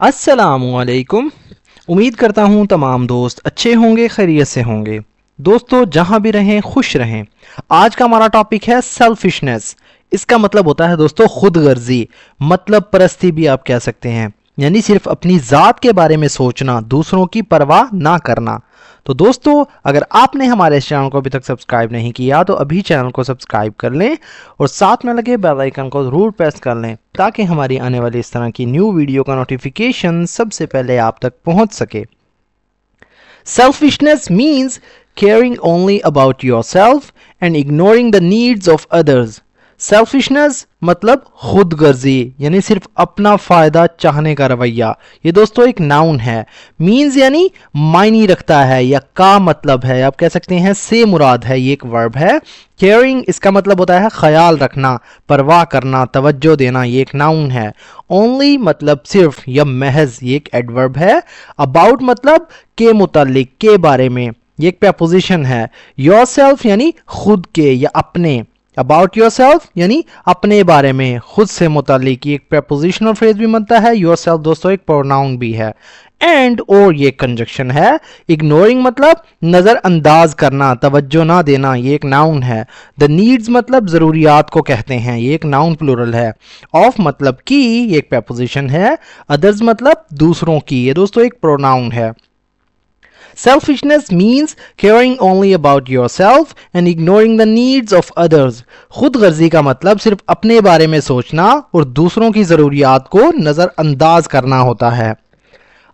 अस्सलाम वालेकुम। उम्मीद करता हूँ तमाम दोस्त अच्छे होंगे, खैरियत से होंगे। दोस्तों जहाँ भी रहें खुश रहें। आज का हमारा टॉपिक है सेल्फिशनेस। इसका मतलब होता है दोस्तों खुद गर्जी, मतलब परस्ती भी आप कह सकते हैं, यानी सिर्फ अपनी ज़ात के बारे में सोचना, दूसरों की परवाह ना करना। तो दोस्तों अगर आपने हमारे इस चैनल को अभी तक सब्सक्राइब नहीं किया तो अभी चैनल को सब्सक्राइब कर लें और साथ में लगे बेल आइकन को ज़रूर प्रेस कर लें ताकि हमारी आने वाली इस तरह की न्यू वीडियो का नोटिफिकेशन सबसे पहले आप तक पहुंच सके। Selfishness means caring only about yourself and ignoring the needs of others. Selfishness मतलब खुद गर्जी, यानी सिर्फ अपना फायदा चाहने का रवैया। ये दोस्तों एक नाउन है। मीन्स यानी मायने रखता है, या का मतलब है, आप कह सकते हैं से मुराद है। ये एक वर्ब है। केयरिंग इसका मतलब होता है ख्याल रखना, परवाह करना, तवज्जो देना। ये एक नाउन है। ओनली मतलब सिर्फ या महज, ये एक एडवर्ब है। अबाउट मतलब के मुतालिक, के बारे में, ये एक प्रपोजिशन है। योरसेल्फ यानी खुद के या अपने। अबाउट योर सेल्फ यानी अपने बारे में, खुद से मुतालिक, एक प्रपोजिशनल फ्रेज भी बनता है। योर सेल्फ दोस्तों एक प्रोनाउन भी है। एंड और ये कंजक्शन है। इग्नोरिंग मतलब नज़रअंदाज करना, तवज्जो ना देना। ये एक नाउन है। द नीड्स मतलब ज़रूरियात को कहते हैं। ये एक नाउन प्लूरल है। ऑफ मतलब की, ये एक प्रपोजिशन है। अदर्स मतलब दूसरों की, ये दोस्तों एक प्रोनाउन है। Selfishness means caring only about yourself and ignoring the needs of others. खुद गर्जी का मतलब सिर्फ अपने बारे में सोचना और दूसरों की ज़रूरियात को नज़रअंदाज करना होता है।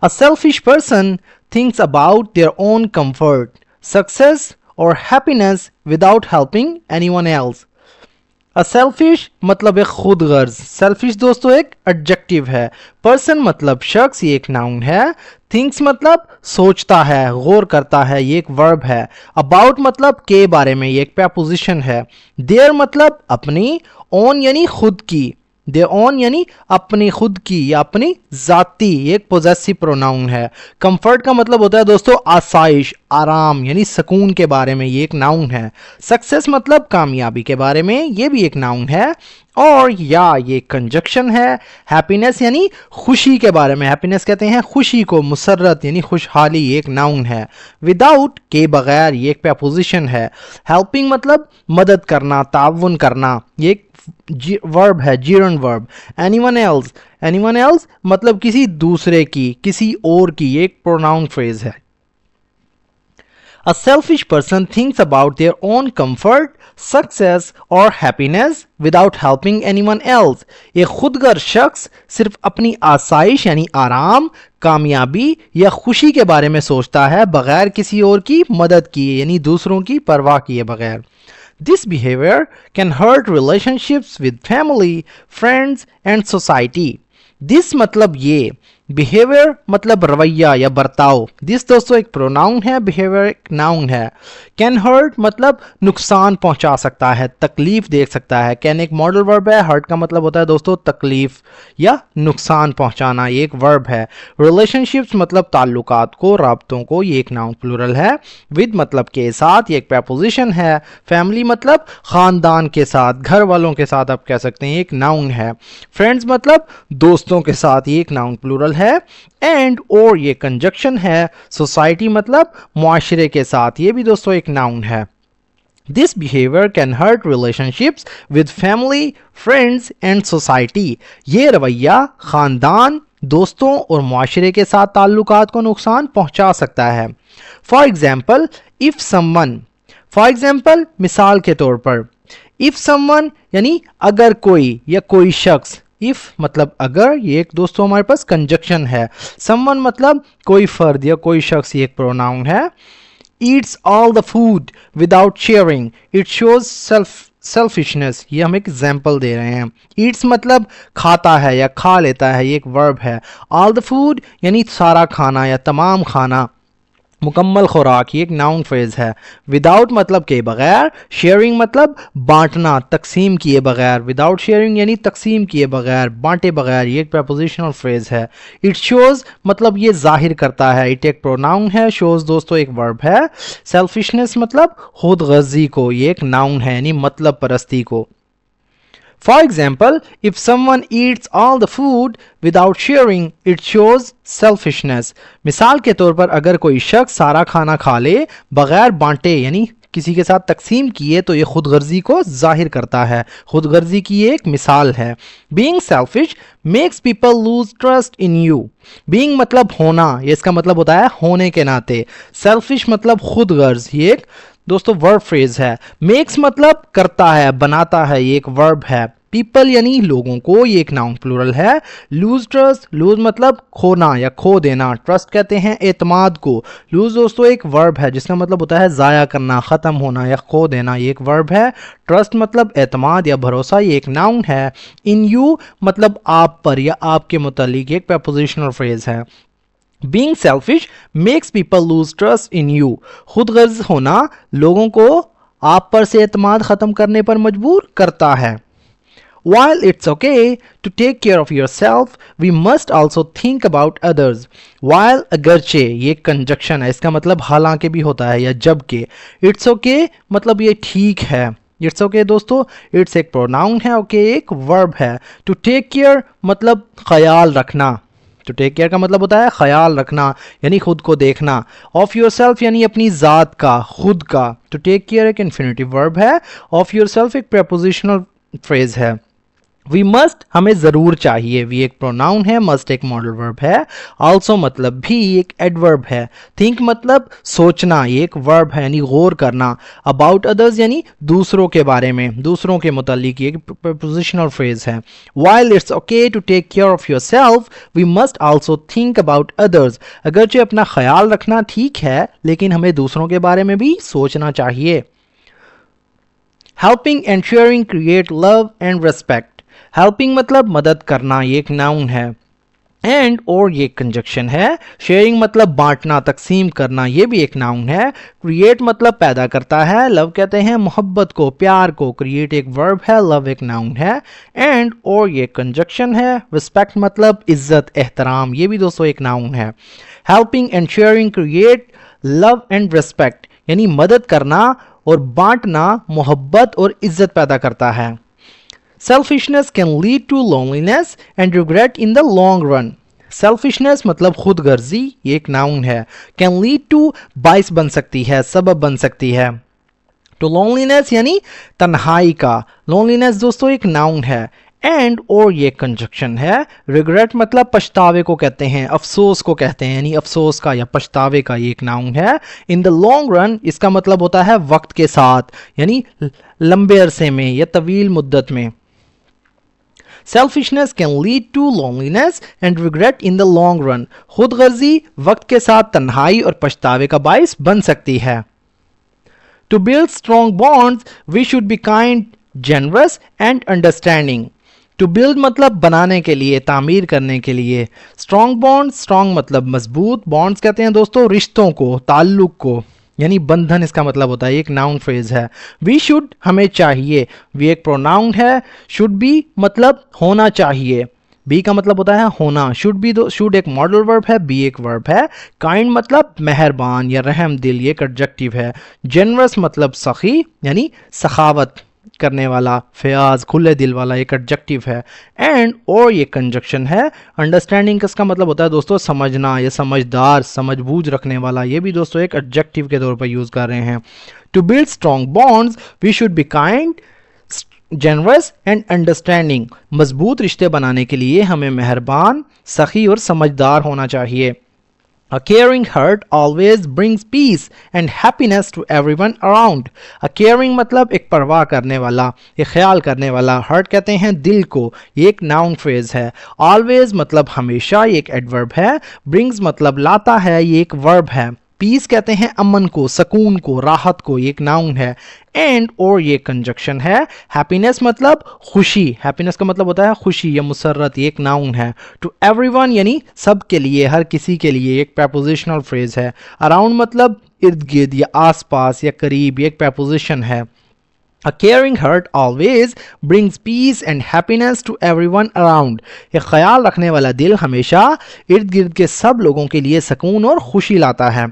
A selfish person thinks about their own comfort, success or happiness without helping anyone else. Selfish मतलब एक खुद गर्ज। सेल्फिश दोस्तों एक एडजेक्टिव है। पर्सन मतलब शख्स, ये एक नाउन है। थिंक्स मतलब सोचता है, गौर करता है, ये एक वर्ब है। अबाउट मतलब के बारे में, ये एक प्रपोजिशन है। देयर मतलब अपनी। ओन यानी खुद की। दे ओन यानी अपनी खुद की या अपनी जाती, ये एक पोजेसिव प्रोनाउन है। कंफर्ट का मतलब होता है दोस्तों आसाइश, आराम यानी सुकून के बारे में, ये एक नाउन है। सक्सेस मतलब कामयाबी के बारे में, ये भी एक नाउन है। और या ये कंजक्शन है। हैप्पीनेस यानी खुशी के बारे में, हैप्पीनेस कहते हैं खुशी को। मुसर्रत यानी खुशहाली, ये एक नाउन है। विदाउट के बगैर, ये एक प्रपोजिशन है। हेल्पिंग मतलब मदद करना, ताउन करना, ये एक वर्ब है, जीरन वर्ब। एनीवन एल्स मतलब किसी दूसरे की, किसी और की, ये एक प्रोनाउन फ्रेज है। A selfish person thinks about their own comfort, success or happiness without helping anyone else. एक खुदगर शख्स सिर्फ अपनी आसाइश यानी आराम, कामयाबी या खुशी के बारे में सोचता है बगैर किसी और की मदद किए, यानी दूसरों की परवाह किए बगैर। This behavior can hurt relationships with family, friends and society. This मतलब ये, बिहेवियर मतलब रवैया या बर्ताव। दिस दोस्तों एक प्रोनाउन है, बिहेवियर एक नाउन है। कैन हर्ट मतलब नुकसान पहुंचा सकता है, तकलीफ दे सकता है। कैन एक मॉडल वर्ब है। हर्ट का मतलब होता है दोस्तों तकलीफ या नुकसान पहुंचाना, ये एक वर्ब है। रिलेशनशिप्स मतलब ताल्लुकात को, राब्तों को, ये एक नाउन प्लूरल है। विद मतलब के साथ, ये एक प्रपोजिशन है। फैमिली मतलब खानदान के साथ, घर वालों के साथ आप कह सकते हैं, एक नाउन है। फ्रेंड्स मतलब दोस्तों के साथ, ये एक नाउन प्लूरल है। एंड और ये कंजक्शन है। सोसाइटी मतलब मुआशरे के साथ, ये भी दोस्तों एक नाउन है। This behavior can hurt relationships with family, friends and society. ये रवैया खानदान, दोस्तों और मुआशरे के साथ ताल्लुकात को नुकसान पहुंचा सकता है। For example, मिसाल के तौर पर, if someone यानी अगर कोई या कोई शख्स। इफ मतलब अगर, ये एक दोस्तों हमारे पास कंजक्शन है। समवन मतलब कोई फर्द या कोई शख्स, ये एक प्रोनाउन है। Yeats all the food without sharing, it shows selfishness, ये हम एक एग्जाम्पल दे रहे हैं। ईट्स मतलब खाता है या खा लेता है, ये एक वर्ब है। ऑल द फूड यानी सारा खाना या तमाम खाना, मुकम्मल खुराक, ये एक नाउन फ्रेज है। विदाउट मतलब के बगैर। शेयरिंग मतलब बांटना, तकसीम किए बगैर। विदाउट शेयरिंग यानी तकसीम किए बगैर, बांटे बगैर, ये एक प्रपोजिशनल फ्रेज है। इट शोज मतलब ये जाहिर करता है, इट एक प्रोनाउन है। शोज दोस्तों एक वर्ब है। सेल्फिशनेस मतलब खुद गर्जी को, ये एक नाउन है यानी मतलब परस्ती को। For example, if someone eats all the food without sharing, it shows selfishness. मिसाल के तौर पर अगर कोई शख्स सारा खाना खा ले बगैर बांटे यानी किसी के साथ तकसीम किए तो ये खुद गर्जी को जाहिर करता है. खुद गर्जी की ये एक मिसाल है. Being selfish makes people lose trust in you. Being मतलब होना, ये इसका मतलब होता है होने के नाते. Selfish मतलब खुद गर्ज, ये एक दोस्तों वर्ब फ्रेज है. मेक्स मतलब करता है, बनाता है, ये एक वर्ब है. पीपल यानी लोगों को, ये एक नाउन प्लूरल है. लूज ट्रस्ट, लूज मतलब खोना या खो देना. ट्रस्ट कहते हैं एतमाद को. लूज दोस्तों एक वर्ब है जिसका मतलब होता है ज़ाया करना, ख़त्म होना या खो देना, ये एक वर्ब है. ट्रस्ट मतलब एतमाद या भरोसा, ये एक नाउन है. इन यू मतलब आप पर या आपके मुतालिक, एक प्रपोजिशनल फ्रेज है. Being selfish makes people lose trust in you. खुद गर्ज होना लोगों को आप पर से एतमाद ख़त्म करने पर मजबूर करता है. While it's okay to take care of yourself, we must also think about others. While अगरचे ये कंजक्शन है, इसका मतलब हालांकि भी होता है या जबकि. It's okay मतलब ये ठीक है. It's okay दोस्तों, it's एक प्रोनाउन है, okay एक वर्ब है. To take care मतलब ख्याल रखना. टू टेक केयर का मतलब होता है ख्याल रखना यानी खुद को देखना. ऑफ योर सेल्फ यानी अपनी ज़ात का, खुद का. टू टेक केयर एक इन्फिनिटिव वर्ब है. ऑफ योर सेल्फ एक प्रपोजिशनल फ्रेज है. वी मस्ट हमें ज़रूर चाहिए, वी एक प्रोनाउन है, मस्ट एक मॉडल वर्ब है. आल्सो मतलब भी एक एडवर्ब है. थिंक मतलब सोचना, ये एक वर्ब है यानी गौर करना. अबाउट अदर्स यानी दूसरों के बारे में, दूसरों के मुतालिक, ये एक प्रपोजिशनल फ्रेज है. While it's okay to take care of yourself, we must also think about others. अगरचे अपना ख्याल रखना ठीक है लेकिन हमें दूसरों के बारे में भी सोचना चाहिए. Helping and sharing create love and respect. Helping मतलब मदद करना, ये एक नाउन है. एंड और ये कंजक्शन है. शेयरिंग मतलब बांटना, तकसीम करना, ये भी एक नाउन है. क्रिएट मतलब पैदा करता है. लव कहते हैं मोहब्बत को, प्यार को. क्रिएट एक वर्ब है, लव एक नाउन है. एंड और ये कंजक्शन है. रिस्पेक्ट मतलब इज्जत, एहतराम, ये भी दोस्तों एक नाउन है. Helping and sharing create love and respect यानी मदद करना और बांटना मोहब्बत और इज्जत पैदा करता है. Selfishness can lead to loneliness and regret in the long run. Selfishness मतलब खुद गर्जी, ये एक नाउन है. Can lead to बाइस बन सकती है, सबब बन सकती है. To loneliness यानी तन्हाई का. Loneliness दोस्तों एक नाउन है. एंड और ये कंजक्शन है. रिग्रेट मतलब पछतावे को कहते हैं, अफसोस को कहते हैं यानी अफसोस का या पछतावे का, ये एक नाउन है. इन द लॉन्ग रन इसका मतलब होता है वक्त के साथ यानी लंबे अरसे में या तवील मुद्दत में. Selfishness can lead to loneliness and regret in the long run. खुद गर्जी वक्त के साथ तन्हाई और पछतावे का बाइस बन सकती है. To build strong bonds, we should be kind, generous and understanding. To build मतलब बनाने के लिए, तामीर करने के लिए. Strong bonds, strong मतलब मजबूत. Bonds कहते हैं दोस्तों रिश्तों को, ताल्लुक को यानी बंधन, इसका मतलब होता है, एक नाउन फ्रेज है. वी शुड हमें चाहिए, वी एक प्रोनाउन है. शुड बी मतलब होना चाहिए, बी का मतलब होता है होना. शुड बी शुड एक मॉडल वर्ब है, बी एक वर्ब है. काइंड मतलब मेहरबान या रहम दिल, ये एक एडजेक्टिव है. जेनरस मतलब सखी यानी सखावत करने वाला, फयाज, खुले दिल वाला, एक एडजेक्टिव है. एंड और ये कंजक्शन है. अंडरस्टैंडिंग इसका मतलब होता है दोस्तों समझना या समझदार, समझबूझ रखने वाला, ये भी दोस्तों एक एडजेक्टिव के तौर पर यूज़ कर रहे हैं. To build strong bonds we should be kind, generous and understanding. मजबूत रिश्ते बनाने के लिए हमें मेहरबान, सखी और समझदार होना चाहिए. A caring heart always brings peace and happiness to everyone around. A caring मतलब एक परवाह करने वाला, एक ख्याल करने वाला. heart कहते हैं दिल को, ये एक नाउन फ्रेज है. always मतलब हमेशा, ये एक एडवर्ब है. brings मतलब लाता है, ये एक वर्ब है. पीस कहते हैं अमन को, सकून को, राहत को, ये एक नाउन है. एंड और ये कंजक्शन है. हैप्पीनेस मतलब खुशी, हैप्पीनेस का मतलब होता है खुशी या मुसर्रत, ये एक नाउन है. टू एवरीवन यानी सब के लिए, हर किसी के लिए, एक प्रपोजिशनल फ्रेज है. अराउंड मतलब इर्द गिर्द या आसपास या करीब, ये एक प्रपोजिशन है. A caring heart always brings peace and happiness to everyone around. एक ख्याल रखने वाला दिल हमेशा इर्द गिर्द के सब लोगों के लिए सुकून और खुशी लाता है.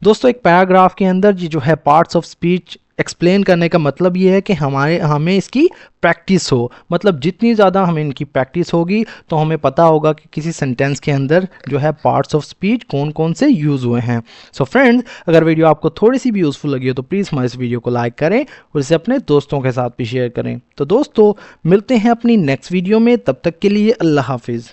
दोस्तों एक पैराग्राफ के अंदर जो है पार्ट्स ऑफ स्पीच ایکسپلین کرنے کا مطلب یہ ہے کہ ہمیں اس کی پریکٹس ہو، مطلب جتنی زیادہ ہمیں ان کی پریکٹس ہوگی تو ہمیں پتہ ہوگا کہ کسی سینٹینس کے اندر جو ہے پارٹس آف اسپیچ کون کون سے یوز ہوئے ہیں۔ سو فرینڈز، اگر ویڈیو آپ کو تھوڑی سی بھی یوزفل لگی ہو تو پلیز ہمارے اس ویڈیو کو لائک کریں اور اسے اپنے دوستوں کے ساتھ بھی شیئر کریں۔ تو دوستو، ملتے ہیں اپنی نیکسٹ ویڈیو میں، تب تک کے لیے اللہ حافظ۔